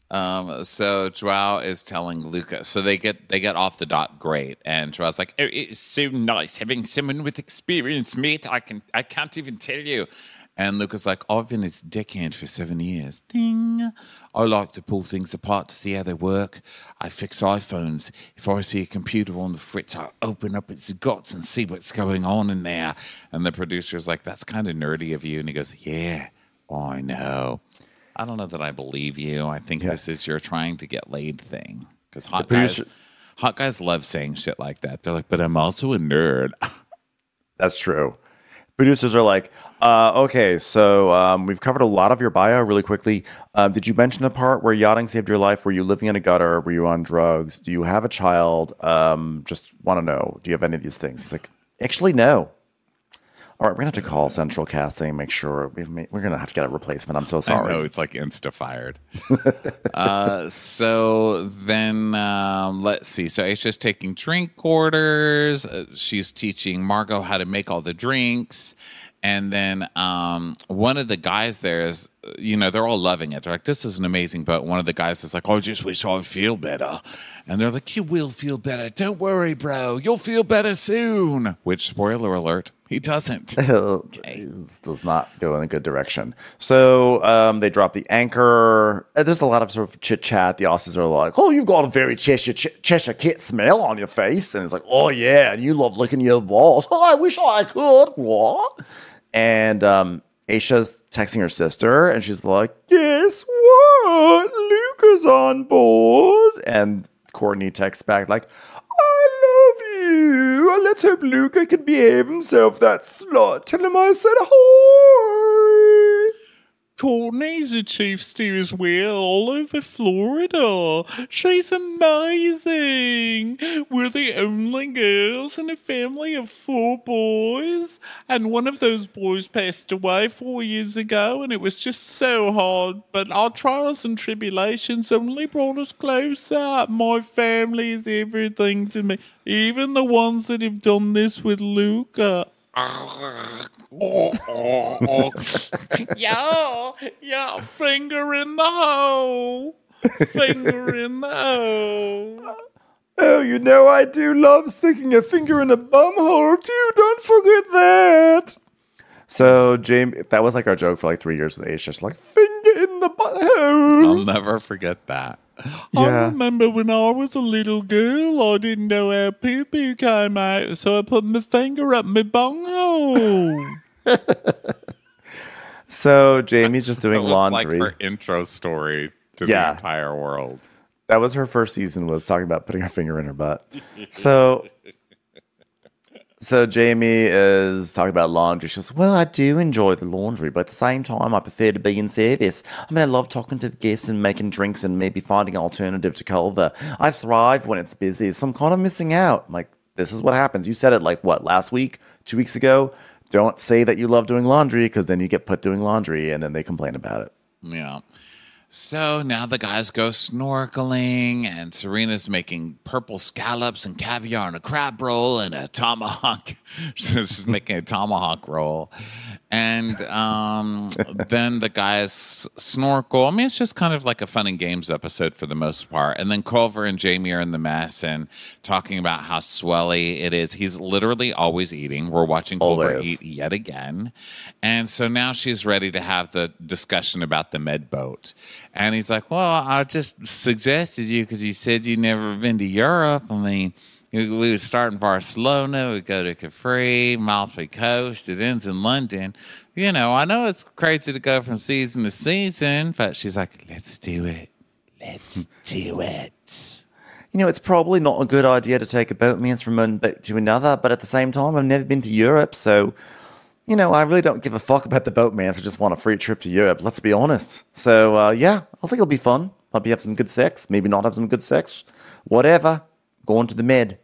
So Joao is telling Luca. So they get off the dock great, and Joao's like, "Oh, it's so nice having someone with experience, mate. I can't even tell you." And Luca's like, "I've been his deckhand for 7 years. Ding. I like to pull things apart to see how they work. I fix iPhones. If I see a computer on the fritz, I open up its guts and see what's going on in there." And the producer's like, "That's kind of nerdy of you." And he goes, "Yeah, I know. I don't know that I believe you. I think this is your trying to get laid thing." Because hot guys love saying shit like that. They're like, "But I'm also a nerd." That's true. Producers are like, okay, so we've covered a lot of your bio really quickly. Did you mention the part where yachting saved your life? Were you living in a gutter? Were you on drugs? Do you have a child? Just want to know. Do you have any of these things? He's like, actually, no. All right, we're going to have to call Central Casting and make sure we're going to have to get a replacement. I'm so sorry. I know, it's like insta-fired. So then, let's see. So Aisha's taking drink orders. She's teaching Margot how to make all the drinks. And then one of the guys there is, they're all loving it. They're like, this is an amazing boat. One of the guys is like, I just wish I'd feel better. And they're like, you will feel better. Don't worry, bro. You'll feel better soon. Which, spoiler alert, he doesn't. It does not go in a good direction. So they drop the anchor. There's a lot of sort of chit-chat. The Aussies are like, oh, you've got a very Cheshire Cat smell on your face. And it's like, oh, yeah, and you love licking your balls. Oh, I wish I could. What? And Aisha's texting her sister, and she's like, guess what? Luca's on board. And Courtney texts back like, I love you. Let's hope Luca can behave himself, that slut. Tell him I said hi. Courtney's a chief steer as well, all over Florida. She's amazing. We're the only girls in a family of 4 boys. And one of those boys passed away 4 years ago, and it was just so hard. But our trials and tribulations only brought us closer. My family is everything to me, even the ones that have done this with Luca. Yeah, finger in the hole. Finger in the hole. Oh, I do love sticking a finger in a bum hole too. Don't forget that. So, Jamie, that was like our joke for like 3 years with Aisha. Just like, finger in the butthole. I'll never forget that. Yeah. I remember when I was a little girl, I didn't know how poo-poo came out, so I put my finger up my bunghole. So Jamie's just doing that was laundry. Like her intro story to the entire world. That was her first season, was talking about putting her finger in her butt. So Jamie is talking about laundry. She goes, well, I do enjoy the laundry, but at the same time, I prefer to be in service. I mean, I love talking to the guests and making drinks and maybe finding an alternative to Culver. I thrive when it's busy, so I'm kind of missing out. I'm like, this is what happens. You said it like, what, last week? 2 weeks ago? Don't say that you love doing laundry, because then you get put doing laundry and then they complain about it. Yeah. So now the guys go snorkeling, and Serena's making purple scallops and caviar and a crab roll and a tomahawk. She's making a tomahawk roll. And then the guys snorkel. I mean, it's just kind of like a fun and games episode for the most part. And then Culver and Jamie are in the mess and talking about how swelly it is. He's literally always eating. We're watching Culver eat yet again. And so now she's ready to have the discussion about the med boat. And he's like, well, I just suggested you because you said you'd never been to Europe. I mean, we would start in Barcelona, we go to Capri, Amalfi Coast, it ends in London. I know it's crazy to go from season to season, but she's like, let's do it. Let's do it. It's probably not a good idea to take a boatman's from one boat to another, but at the same time, I've never been to Europe, so, I really don't give a fuck about the boatman's. I just want a free trip to Europe, let's be honest. So, I think it'll be fun. Maybe have some good sex, maybe not have some good sex. Whatever. Going to the med.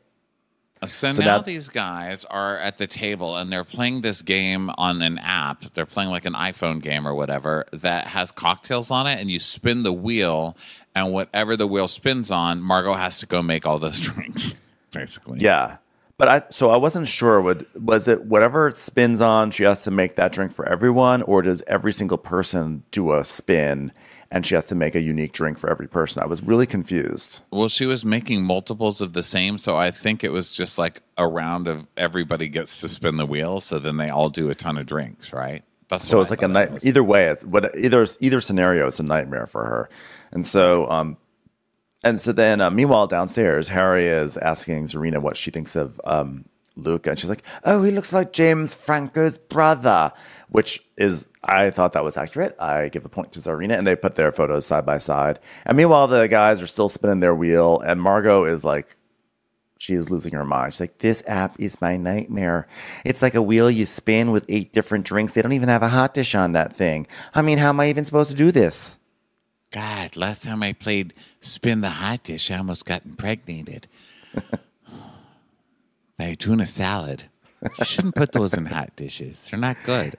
So So now now- these guys are at the table and they're playing this game on an app. They're playing like an iPhone game or whatever that has cocktails on it, and you spin the wheel, and whatever the wheel spins on, Margot has to go make all those drinks, basically. Yeah. But I wasn't sure. Was it whatever it spins on, she has to make that drink for everyone, or does every single person do a spin and she has to make a unique drink for every person? I was really confused. Well, she was making multiples of the same, so I think it was just like a round of everybody gets to spin the wheel, so then they all do a ton of drinks, right? That's So what it's I like a thought it night. was. Either way, either scenario is a nightmare for her. And so then meanwhile downstairs, Harry is asking Zarina what she thinks of Luca, and she's like, "Oh, he looks like James Franco's brother," which is, I thought that was accurate. I give a point to Zarina, and they put their photos side by side. And meanwhile, the guys are still spinning their wheel, and Margot is like, she is losing her mind. She's like, "This app is my nightmare. It's like a wheel you spin with 8 different drinks. They don't even have a hot dish on that thing. I mean, how am I even supposed to do this?" God, last time I played Spin the Hot Dish, I almost got impregnated by a tuna salad. You shouldn't put those in hot dishes. They're not good.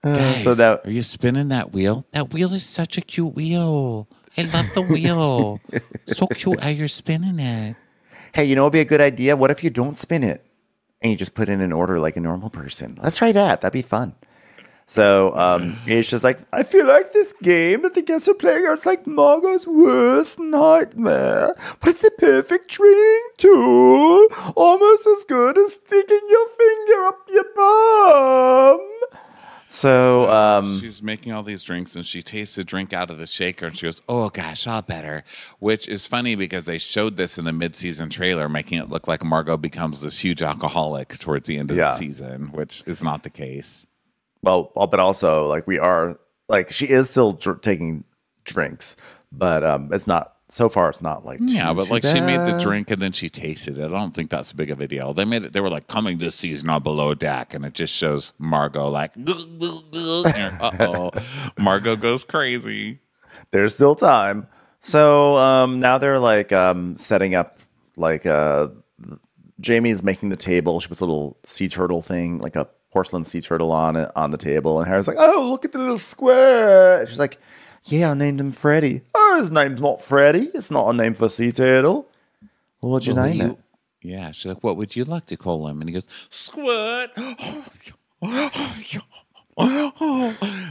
Guys, so that- are you spinning that wheel? That wheel is such a cute wheel. I love the wheel. So cute how you're spinning it. Hey, you know what would be a good idea? What if you don't spin it and you just put in an order like a normal person? Let's try that. That'd be fun. So it's just like, I feel like this game that the guests are playing it's like Margot's worst nightmare. But it's the perfect training tool. Almost as good as sticking your finger up your bum. So, she's making all these drinks and she tastes a drink out of the shaker and she goes, "Oh gosh, I'll better." Which is funny because they showed this in the mid-season trailer, making it look like Margot becomes this huge alcoholic towards the end of the season, which is not the case. well, but also like we are, like she is still taking drinks, but it's not, so far it's not like Yeah, too but like she made the bad. drink and then she tasted it. I don't think that's a big of a deal. They made it. They were like, "Coming this season on Below Deck," and it just shows Margot like, "Uh-oh." Margot goes crazy. There's still time. So now they're like setting up, like Jamie's making the table. She puts a little sea turtle thing, like a porcelain sea turtle on the table, and Harry's like, "Oh, look at the little square." And she's like, "Yeah, I named him Freddy." "Oh, his name's not Freddy. It's not a name for sea turtle." "Well, what'd you name it?" Yeah, she's like, "What would you like to call him?" And he goes, "Squirt."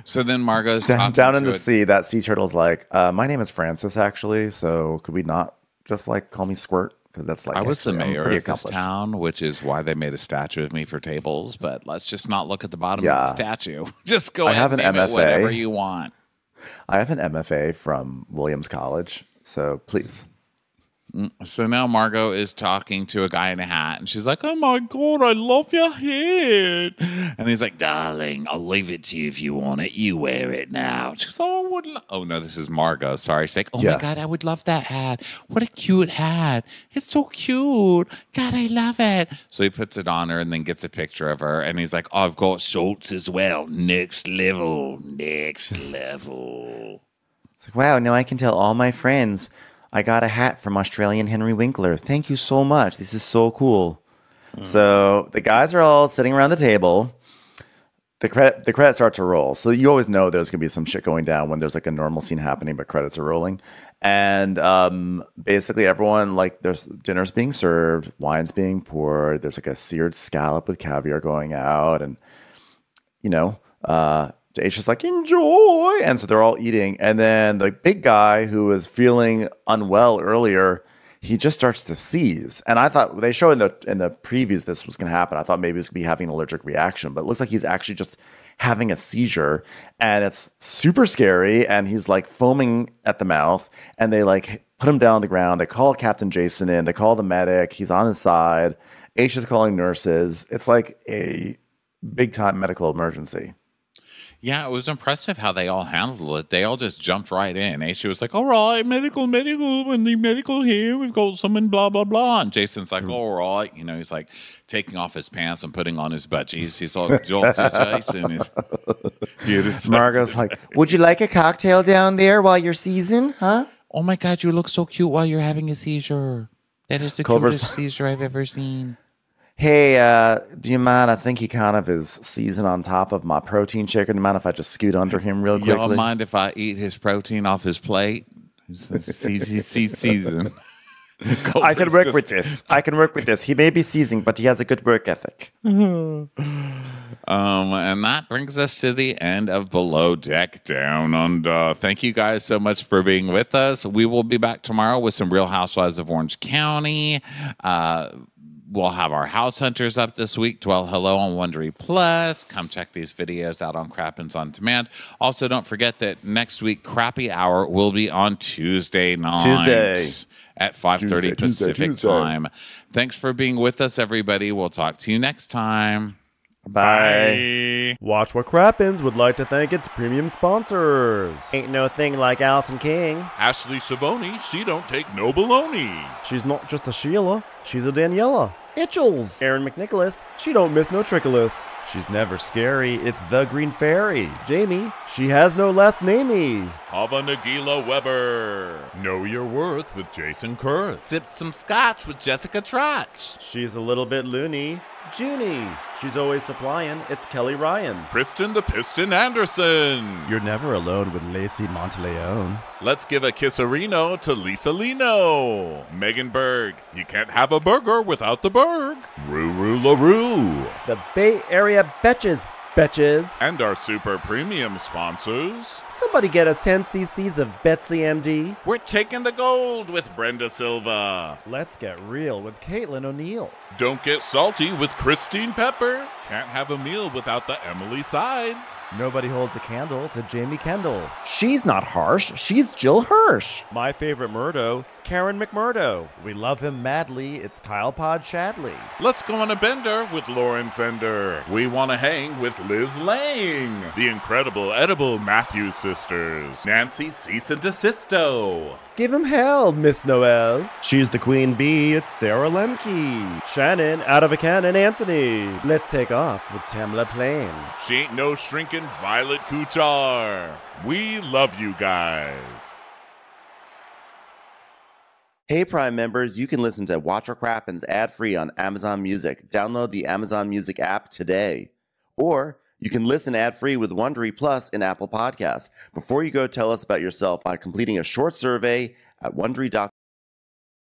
So then Margot's Down in to the it. sea, that sea turtle's like, "My name is Francis, actually. So could we not just like call me Squirt? Because that's like I was the actually, I'm mayor pretty of this accomplished." town, which is why they made a statue of me for tables. But let's just not look at the bottom Yeah. of the statue. Just go I ahead have and an name it MFA. whatever you want. I have an MFA from Williams College, so please. So now Margot is talking to a guy in a hat, and she's like, "Oh my God, I love your hat." And he's like, "Darling, I'll leave it to you if you want it. You wear it now." She's like, "Oh, I would oh no, this is Margot. Sorry." She's like, "Oh Yeah. my God, I would love that hat. What a cute hat. It's so cute. God, I love it." So he puts it on her and then gets a picture of her, and he's like, "I've got shorts as well. Next level. Next level." It's like, wow, now I can tell all my friends I got a hat from Australian Henry Winkler. Thank you so much. This is so cool. So the guys are all sitting around the table. The credits start to roll. So you always know there's going to be some shit going down when there's like a normal scene happening, but credits are rolling. And basically everyone, like, there's dinner's being served, wine's being poured. There's like a seared scallop with caviar going out. And, you know, Dave's just like, "Enjoy." And so they're all eating. And then the big guy who was feeling unwell earlier, he just starts to seize. And I thought they showed in the previews this was going to happen. I thought maybe he was going to be having an allergic reaction, but it looks like he's actually just having a seizure. And it's super scary. And he's like foaming at the mouth. And they like put him down on the ground. They call Captain Jason in. They call the medic. He's on his side. H is calling nurses. It's like a big time medical emergency. Yeah, it was impressive how they all handled it. They all just jumped right in. She was like, "All right, medical, when the medical here, we've got someone, blah, blah, blah." And Jason's like, "All right." You know, he's like taking off his pants and putting on his budgies. He's like, "Dr. Jason is." Margot's like, "Would you like a cocktail down there while you're seizing, huh?" "Oh my God, you look so cute while you're having a seizure. That is the Culver's- cutest Caesar I've ever seen. Hey, do you mind? I think he kind of is seasoned on top of my protein shaker. Do you mind if I just scoot under him real quickly? Y'all mind if I eat his protein off his plate? Season. I can work with this. I can work with this. He may be seasoned, but he has a good work ethic. And that brings us to the end of Below Deck Down Under. Thank you guys so much for being with us. We will be back tomorrow with some Real Housewives of Orange County. We'll have our house hunters up this week. Dwell Hello on Wondery Plus. Come check these videos out on Crappens On Demand. Also, don't forget that next week, Crappie Hour will be on Tuesday night. At 5:30 Pacific time. Thanks for being with us, everybody. We'll talk to you next time. Bye. Watch What Crappens would like to thank its premium sponsors. Ain't no thing like Allison King. Ashley Savoni, she don't take no baloney. She's not just a Sheila, she's a Daniela. Itchels. Aaron McNicholas, she don't miss no trickolas. She's never scary, it's the Green Fairy. Jamie, she has no last namey. Hava Nagila Weber. Know your worth with Jason Kurth. Sip some scotch with Jessica Trotch. She's a little bit loony. Junie, she's always supplying. It's Kelly Ryan. Kristen the Piston Anderson. You're never alone with Lacey Monteleone. Let's give a kisserino to Lisa Lino. Megan Berg. You can't have a burger without the Berg. Ruru LaRue. The Bay Area Betches. And our super premium sponsors. Somebody get us 10 cc's of Betsy MD. We're taking the gold with Brenda Silva. Let's get real with Caitlin O'Neill. Don't get salty with Christine Pepper. Can't have a meal without the Emily Sides. Nobody holds a candle to Jamie Kendall. She's not harsh, she's Jill Hirsch. My favorite Murdo, Karen McMurdo. We love him madly, it's Kyle Pod Shadley. Let's go on a bender with Lauren Fender. We want to hang with Liz Lang. The incredible edible Matthews sisters. Nancy Cease and Desisto. Give him hell, Miss Noel. She's the queen bee, it's Sarah Lemke. Shannon, out of a cannon, Anthony. Let's take off with Tamla Plain. She ain't no shrinking Violet Kuchar. We love you guys. Hey, Prime members, you can listen to Watch What Crappens ad-free on Amazon Music. Download the Amazon Music app today. Or you can listen ad-free with Wondery Plus in Apple Podcasts. Before you go, tell us about yourself by completing a short survey at Wondery.com.